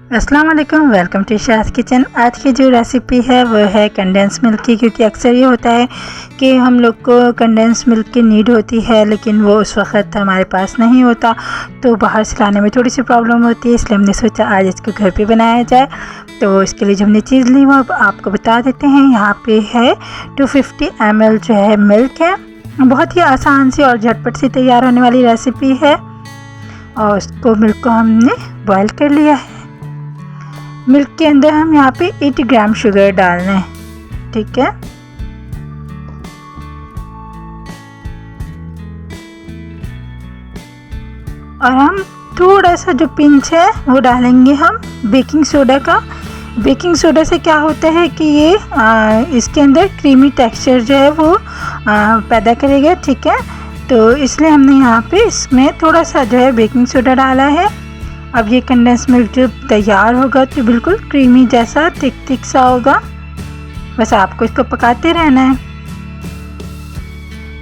अस्सलाम वालेकुम, welcome to Shaz kitchen. आज की जो रेसिपी है वो है कंडेंस मिल्क की, क्योंकि अक्सर ये होता है कि हम लोग को कंडेंस मिल्क की नीड होती है लेकिन वो उस वक्त हमारे पास नहीं होता, तो बाहर से लाने में थोड़ी सी प्रॉब्लम होती है। इसलिए हमने सोचा आज इसको घर पे बनाया जाए। तो इसके लिए जो हमने चीज़ ली वो आपको बता देते हैं। यहाँ पे है 250 ml जो है मिल्क है। बहुत ही आसान सी और झटपट सी तैयार होने वाली रेसिपी है। और उसको मिल्क को हमने बॉयल कर लिया है। मिल्क के अंदर हम यहाँ पे 80 ग्राम शुगर डाल रहे हैं, ठीक है। और हम थोड़ा सा जो पिंच है वो डालेंगे हम बेकिंग सोडा का। बेकिंग सोडा से क्या होता है कि ये इसके अंदर क्रीमी टेक्सचर जो है वो पैदा करेगा, ठीक है। तो इसलिए हमने यहाँ पे इसमें थोड़ा सा जो है बेकिंग सोडा डाला है। अब ये कंडेंस मिल्क जब तैयार होगा तो बिल्कुल क्रीमी जैसा थिक सा होगा। बस आपको इसको पकाते रहना है।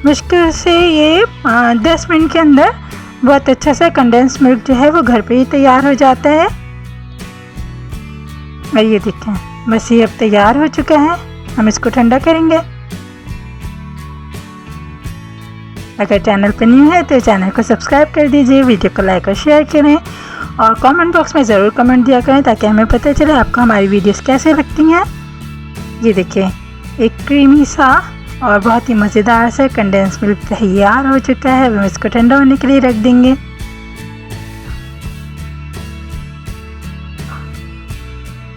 मुश्किल से ये 10 मिनट के अंदर बहुत अच्छा सा कंडेंस मिल्क जो है वो घर पे ही तैयार हो जाता है। और ये देखें, बस ये अब तैयार हो चुका है। हम इसको ठंडा करेंगे। अगर चैनल पर न्यू है तो चैनल को सब्सक्राइब कर दीजिए, वीडियो को लाइक और शेयर करें और कमेंट बॉक्स में ज़रूर कमेंट दिया करें ताकि हमें पता चले आपको हमारी वीडियोस कैसे लगती हैं। ये देखिए, एक क्रीमी सा और बहुत ही मज़ेदार सा कंडेंस मिल्क तैयार हो चुका है। हम इसको ठंडा होने के लिए रख देंगे।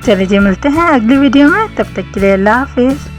चलिए जी, मिलते हैं अगली वीडियो में। तब तक के लिए अल्लाह हाफिज़।